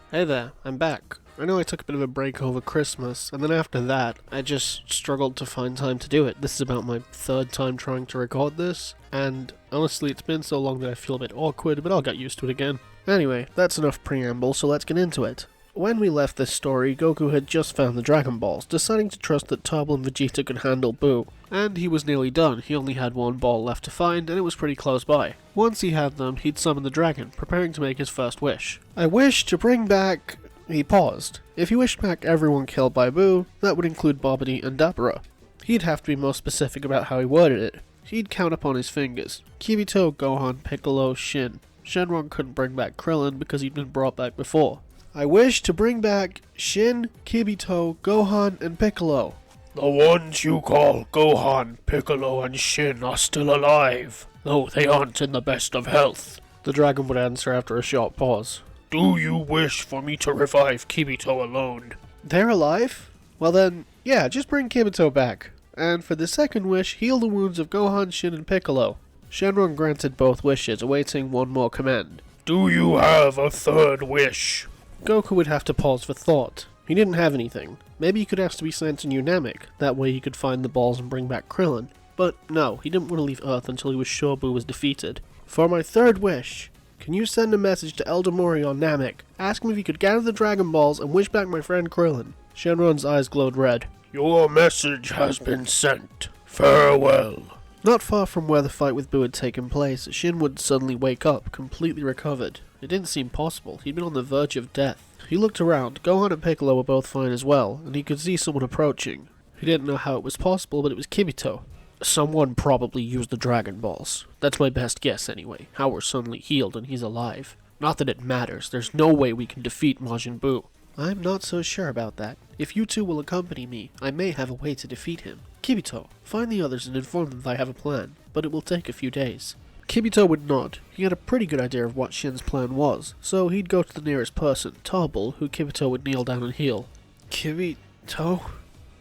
Hey there, I'm back. I know I took a bit of a break over Christmas, and then after that, I just struggled to find time to do it. This is about my third time trying to record this, and honestly, it's been so long that I feel a bit awkward, but I'll get used to it again. Anyway, that's enough preamble, so let's get into it. When we left this story, Goku had just found the Dragon Balls, deciding to trust that Tarble and Vegeta could handle Buu. And he was nearly done. He only had one ball left to find, and it was pretty close by. Once he had them, he'd summon the dragon, preparing to make his first wish. I wish to bring back... He paused. If he wished back everyone killed by Buu, that would include Bobbity and Dabura. He'd have to be more specific about how he worded it. He'd count upon his fingers. Kibito, Gohan, Piccolo, Shin. Shenron couldn't bring back Krillin because he'd been brought back before. I wish to bring back Shin, Kibito, Gohan, and Piccolo. The ones you call Gohan, Piccolo, and Shin are still alive, though they aren't in the best of health. The dragon would answer after a short pause. Do you wish for me to revive Kibito alone? They're alive? Well then, yeah, just bring Kibito back. And for the second wish, heal the wounds of Gohan, Shin, and Piccolo. Shenron granted both wishes, awaiting one more command. Do you have a third wish? Goku would have to pause for thought. He didn't have anything. Maybe he could ask to be sent to New Namek, that way he could find the balls and bring back Krillin. But no, he didn't want to leave Earth until he was sure Buu was defeated. For my third wish, can you send a message to Elder Mori on Namek? Ask him if he could gather the Dragon Balls and wish back my friend Krillin. Shenron's eyes glowed red. Your message has been sent. Farewell. Not far from where the fight with Buu had taken place, Shin would suddenly wake up, completely recovered. It didn't seem possible. He'd been on the verge of death. He looked around. Gohan and Piccolo were both fine as well, and he could see someone approaching. He didn't know how it was possible, but it was Kibito. Someone probably used the Dragon Balls. That's my best guess anyway. How we're suddenly healed and he's alive. Not that it matters. There's no way we can defeat Majin Buu. I'm not so sure about that. If you two will accompany me, I may have a way to defeat him. Kibito, find the others and inform them that I have a plan, but it will take a few days. Kibito would nod. He had a pretty good idea of what Shin's plan was, so he'd go to the nearest person, Tarble, who Kibito would kneel down and heal. Kibito?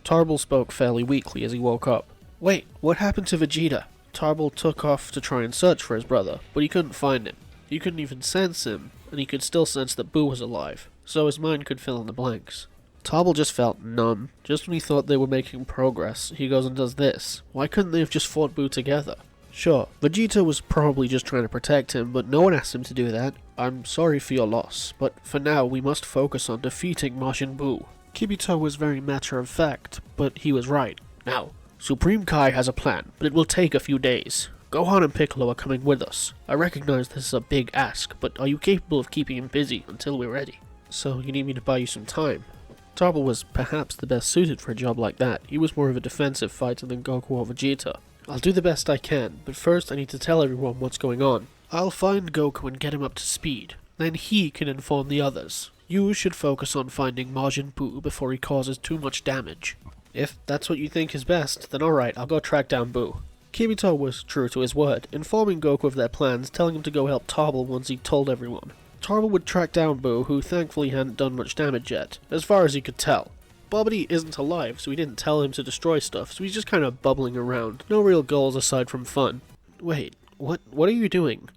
Tarble spoke fairly weakly as he woke up. Wait, what happened to Vegeta? Tarble took off to try and search for his brother, but he couldn't find him. He couldn't even sense him, and he could still sense that Buu was alive, so his mind could fill in the blanks. Tarble just felt numb. Just when he thought they were making progress, he goes and does this. Why couldn't they have just fought Buu together? Sure, Vegeta was probably just trying to protect him, but no one asked him to do that. I'm sorry for your loss, but for now we must focus on defeating Majin Buu. Kibito was very matter of fact, but he was right. Now, Supreme Kai has a plan, but it will take a few days. Gohan and Piccolo are coming with us. I recognize this is a big ask, but are you capable of keeping him busy until we're ready? So you need me to buy you some time? Tarble was perhaps the best suited for a job like that. He was more of a defensive fighter than Goku or Vegeta. I'll do the best I can, but first I need to tell everyone what's going on. I'll find Goku and get him up to speed. Then he can inform the others. You should focus on finding Majin Buu before he causes too much damage. If that's what you think is best, then alright, I'll go track down Buu. Kibito was true to his word, informing Goku of their plans, telling him to go help Tarble once he'd told everyone. Tarble would track down Buu, who thankfully hadn't done much damage yet, as far as he could tell. Bobbity isn't alive, so he didn't tell him to destroy stuff, so he's just kind of bubbling around. No real goals aside from fun. Wait, what are you doing?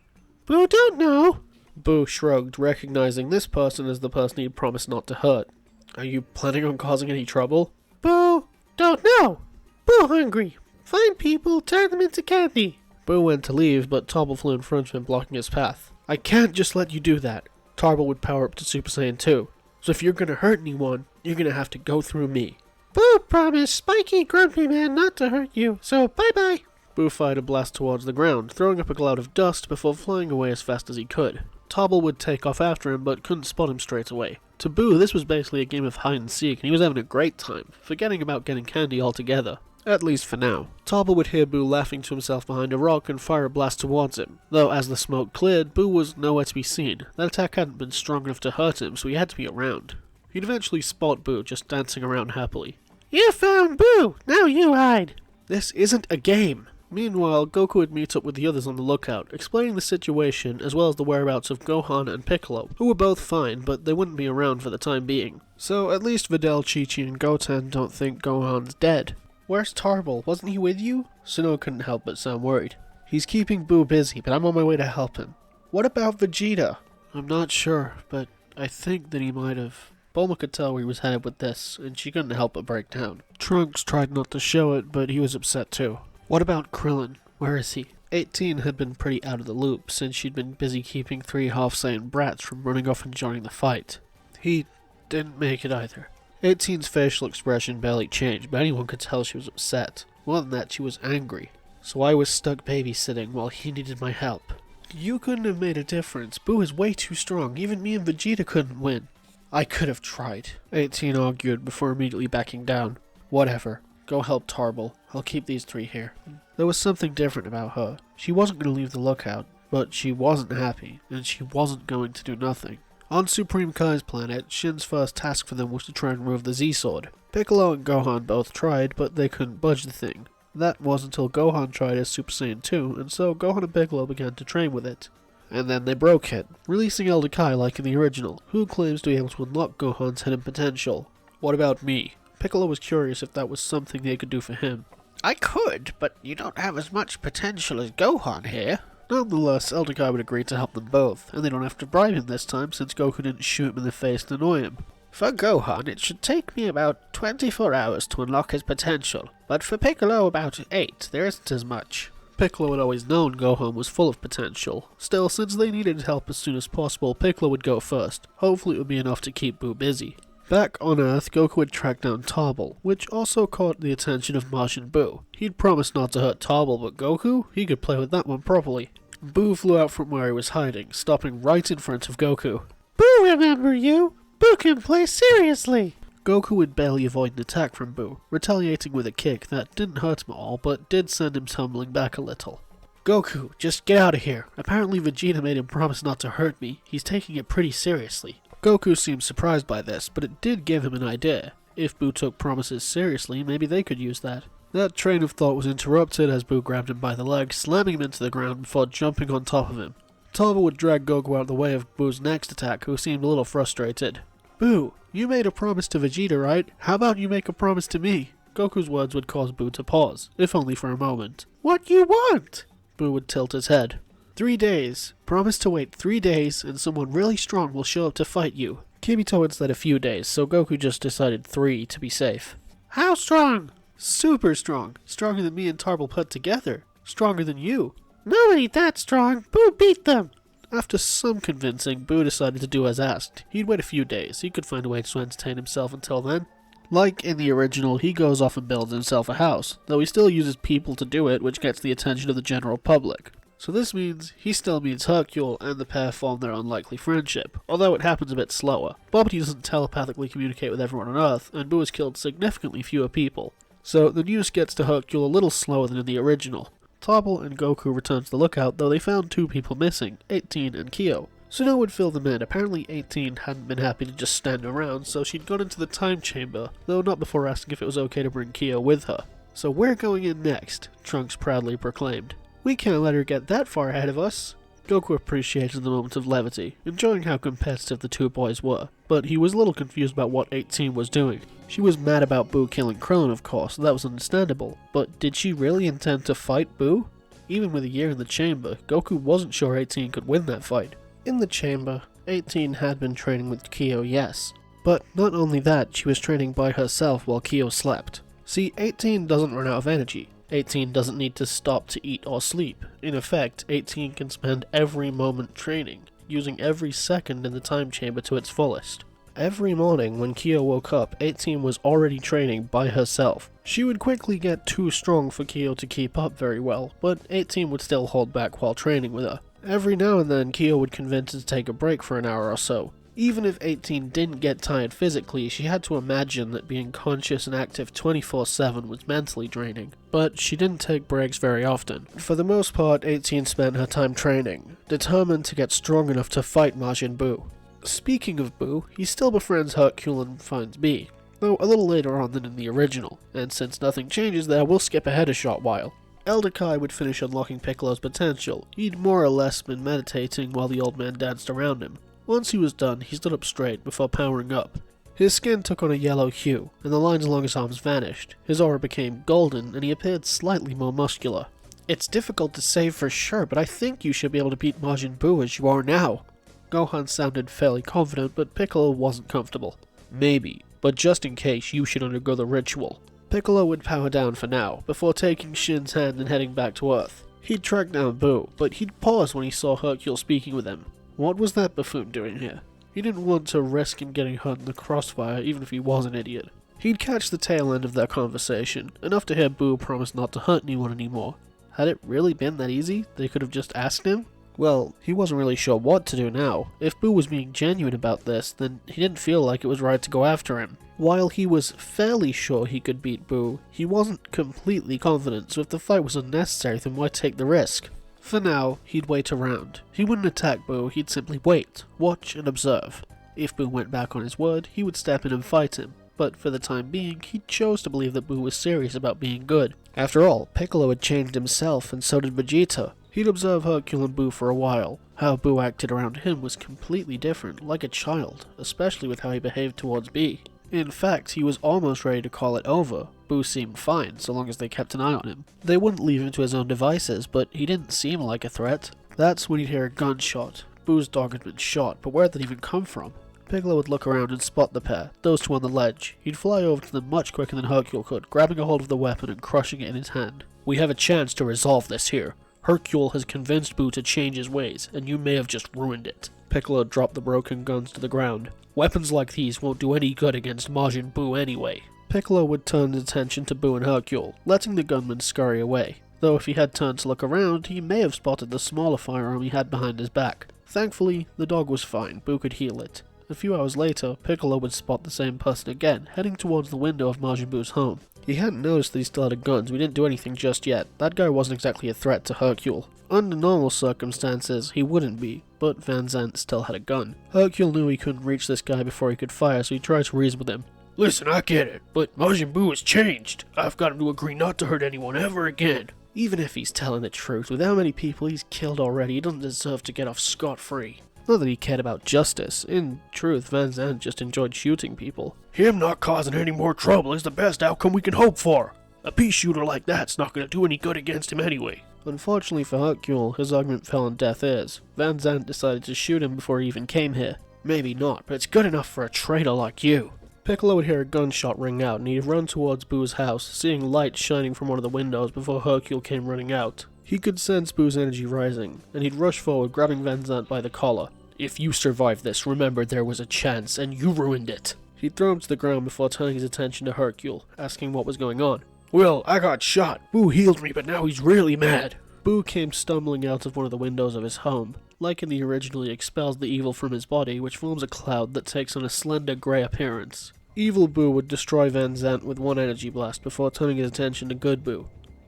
Buu don't know! Buu shrugged, recognizing this person as the person he'd promised not to hurt. Are you planning on causing any trouble? Buu don't know! Buu hungry! Find people, turn them into candy! Buu went to leave, but Tarble flew in front of him, blocking his path. I can't just let you do that. Tarble would power up to Super Saiyan 2. So if you're gonna hurt anyone, you're gonna have to go through me. Buu promised Spiky Grumpy Man not to hurt you, so bye-bye. Buu fired a blast towards the ground, throwing up a cloud of dust before flying away as fast as he could. Tarble would take off after him, but couldn't spot him straight away. To Buu, this was basically a game of hide and seek, and he was having a great time, forgetting about getting candy altogether. At least for now. Tarble would hear Buu laughing to himself behind a rock and fire a blast towards him. Though as the smoke cleared, Buu was nowhere to be seen. That attack hadn't been strong enough to hurt him, so he had to be around. He'd eventually spot Buu just dancing around happily. You found Buu! Now you hide! This isn't a game! Meanwhile, Goku would meet up with the others on the lookout, explaining the situation as well as the whereabouts of Gohan and Piccolo, who were both fine, but they wouldn't be around for the time being. So at least Videl, Chi-Chi, and Goten don't think Gohan's dead. Where's Tarble? Wasn't he with you? Sinnoh couldn't help but sound worried. He's keeping Buu busy, but I'm on my way to help him. What about Vegeta? I'm not sure, but I think that he might have. Bulma could tell where he was headed with this, and she couldn't help but break down. Trunks tried not to show it, but he was upset too. What about Krillin? Where is he? 18 had been pretty out of the loop, since she'd been busy keeping 3 half-Saiyan brats from running off and joining the fight. He didn't make it either. 18's facial expression barely changed, but anyone could tell she was upset. More than that, she was angry. So I was stuck babysitting while he needed my help. You couldn't have made a difference. Buu is way too strong. Even me and Vegeta couldn't win. I could have tried, 18 argued before immediately backing down. Whatever. Go help Tarble. I'll keep these 3 here. There was something different about her. She wasn't going to leave the lookout, but she wasn't happy, and she wasn't going to do nothing. On Supreme Kai's planet, Shin's first task for them was to try and remove the Z-Sword. Piccolo and Gohan both tried, but they couldn't budge the thing. That was until Gohan tried as Super Saiyan 2, and so Gohan and Piccolo began to train with it. And then they broke it, releasing Elder Kai like in the original, who claims to be able to unlock Gohan's hidden potential. What about me? Piccolo was curious if that was something they could do for him. I could, but you don't have as much potential as Gohan here. Nonetheless, Elder Kai would agree to help them both, and they don't have to bribe him this time since Goku didn't shoot him in the face to annoy him. For Gohan, it should take me about 24 hours to unlock his potential, but for Piccolo about 8, there isn't as much. Piccolo had always known Gohan was full of potential. Still, since they needed help as soon as possible, Piccolo would go first. Hopefully it would be enough to keep Buu busy. Back on Earth, Goku had tracked down Tarble, which also caught the attention of Majin Buu. He'd promised not to hurt Tarble, but Goku? He could play with that one properly. Buu flew out from where he was hiding, stopping right in front of Goku. Buu, remember you? Buu can play seriously! Goku would barely avoid an attack from Buu, retaliating with a kick that didn't hurt him at all, but did send him tumbling back a little. Goku, just get out of here. Apparently Vegeta made him promise not to hurt me. He's taking it pretty seriously. Goku seemed surprised by this, but it did give him an idea. If Buu took promises seriously, maybe they could use that. That train of thought was interrupted as Buu grabbed him by the leg, slamming him into the ground before jumping on top of him. Tarble would drag Goku out of the way of Buu's next attack, who seemed a little frustrated. Buu, you made a promise to Vegeta, right? How about you make a promise to me? Goku's words would cause Buu to pause, if only for a moment. What you want? Buu would tilt his head. 3 days. Promise to wait 3 days, and someone really strong will show up to fight you. Kibito had said a few days, so Goku just decided 3 to be safe. How strong? Super strong. Stronger than me and Tarble put together. Stronger than you. Nobody that strong. Buu beat them. After some convincing, Buu decided to do as asked. He'd wait a few days. He could find a way to entertain himself until then. Like in the original, he goes off and builds himself a house, though he still uses people to do it, which gets the attention of the general public. So this means he still meets Hercule, and the pair form their unlikely friendship, although it happens a bit slower. Bobbity doesn't telepathically communicate with everyone on Earth, and Buu has killed significantly fewer people. So the news gets to Hercule a little slower than in the original. Tarble and Goku return to the lookout, though they found 2 people missing, 18 and Kyo. Suno would fill them in. Apparently 18 hadn't been happy to just stand around, so she'd gone into the time chamber, though not before asking if it was okay to bring Kyo with her. So we're going in next, Trunks proudly proclaimed. We can't let her get that far ahead of us. Goku appreciated the moment of levity, enjoying how competitive the 2 boys were, but he was a little confused about what 18 was doing. She was mad about Buu killing Krillin, of course, that was understandable, but did she really intend to fight Buu? Even with a year in the chamber, Goku wasn't sure 18 could win that fight. In the chamber, 18 had been training with Kyo, yes, but not only that, she was training by herself while Kyo slept. See, 18 doesn't run out of energy. 18 doesn't need to stop to eat or sleep. In effect, 18 can spend every moment training, using every second in the time chamber to its fullest. Every morning when Kyo woke up, 18 was already training by herself. She would quickly get too strong for Kyo to keep up very well, but 18 would still hold back while training with her. Every now and then, Kyo would convince her to take a break for an hour or so. Even if 18 didn't get tired physically, she had to imagine that being conscious and active 24/7 was mentally draining. But she didn't take breaks very often. For the most part, 18 spent her time training, determined to get strong enough to fight Majin Buu. Speaking of Buu, he still befriends Hercule and finds B, though a little later on than in the original, and since nothing changes there, we'll skip ahead a short while. Elder Kai would finish unlocking Piccolo's potential. He'd more or less been meditating while the old man danced around him. Once he was done, he stood up straight before powering up. His skin took on a yellow hue, and the lines along his arms vanished. His aura became golden, and he appeared slightly more muscular. It's difficult to say for sure, but I think you should be able to beat Majin Buu as you are now. Gohan sounded fairly confident, but Piccolo wasn't comfortable. Maybe, but just in case, you should undergo the ritual. Piccolo would power down for now, before taking Shin's hand and heading back to Earth. He'd track down Buu, but he'd pause when he saw Hercule speaking with him. What was that buffoon doing here? He didn't want to risk him getting hurt in the crossfire, even if he was an idiot. He'd catch the tail end of their conversation, enough to hear Buu promise not to hurt anyone anymore. Had it really been that easy? They could have just asked him? Well, he wasn't really sure what to do now. If Buu was being genuine about this, then he didn't feel like it was right to go after him. While he was fairly sure he could beat Buu, he wasn't completely confident, so if the fight was unnecessary, then why take the risk? For now, he'd wait around. He wouldn't attack Buu, he'd simply wait, watch and observe. If Buu went back on his word, he would step in and fight him. But for the time being, he chose to believe that Buu was serious about being good. After all, Piccolo had changed himself, and so did Vegeta. He'd observe Hercule and Buu for a while. How Buu acted around him was completely different, like a child, especially with how he behaved towards Bee. In fact, he was almost ready to call it over. Buu seemed fine, so long as they kept an eye on him. They wouldn't leave him to his own devices, but he didn't seem like a threat. That's when he'd hear a gunshot. Buu's dog had been shot, but where'd that even come from? Piccolo would look around and spot the pair, those two on the ledge. He'd fly over to them much quicker than Hercule could, grabbing a hold of the weapon and crushing it in his hand. We have a chance to resolve this here. Hercule has convinced Buu to change his ways, and you may have just ruined it. Piccolo dropped the broken guns to the ground. Weapons like these won't do any good against Majin Buu anyway. Piccolo would turn his attention to Buu and Hercule, letting the gunman scurry away. Though if he had turned to look around, he may have spotted the smaller firearm he had behind his back. Thankfully, the dog was fine. Buu could heal it. A few hours later, Piccolo would spot the same person again, heading towards the window of Majin Buu's home. He hadn't noticed that he still had a gun, so he didn't do anything just yet. That guy wasn't exactly a threat to Hercule. Under normal circumstances, he wouldn't be, but Van Zandt still had a gun. Hercule knew he couldn't reach this guy before he could fire, so he tried to reason with him. Listen, I get it, but Majin Buu has changed. I've got him to agree not to hurt anyone ever again. Even if he's telling the truth, with how many people he's killed already, he doesn't deserve to get off scot-free. Not that he cared about justice. In truth, Van Zandt just enjoyed shooting people. Him not causing any more trouble is the best outcome we can hope for. A pea shooter like that's not going to do any good against him anyway. Unfortunately for Hercule, his argument fell on deaf ears. Van Zandt decided to shoot him before he even came here. Maybe not, but it's good enough for a traitor like you. Piccolo would hear a gunshot ring out, and he'd run towards Buu's house, seeing light shining from one of the windows before Hercule came running out. He could sense Buu's energy rising, and he'd rush forward, grabbing Van Zandt by the collar. If you survive this, remember there was a chance, and you ruined it. He'd throw him to the ground before turning his attention to Hercule, asking what was going on. Well, I got shot. Buu healed me, but now he's really mad. Buu came stumbling out of one of the windows of his home. Lycanthropy originally expels the evil from his body, which forms a cloud that takes on a slender grey appearance. Evil Buu would destroy Van Zandt with one energy blast before turning his attention to Good Buu.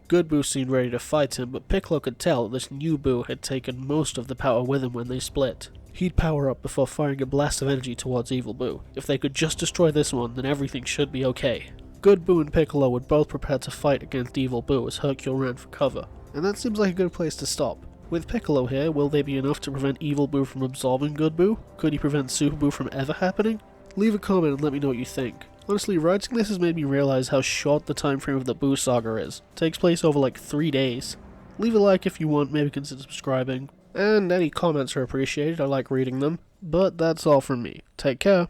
Good Buu seemed ready to fight him, but Piccolo could tell that this new Buu had taken most of the power with him when they split. He'd power up before firing a blast of energy towards Evil Buu. If they could just destroy this one, then everything should be okay. Good Buu and Piccolo would both prepare to fight against Evil Buu as Hercule ran for cover. And that seems like a good place to stop. With Piccolo here, will they be enough to prevent Evil Buu from absorbing Good Buu? Could he prevent Super Buu from ever happening? Leave a comment and let me know what you think. Honestly, writing this has made me realize how short the time frame of the Buu Saga is. It takes place over like 3 days. Leave a like if you want, maybe consider subscribing. And any comments are appreciated, I like reading them. But that's all from me. Take care.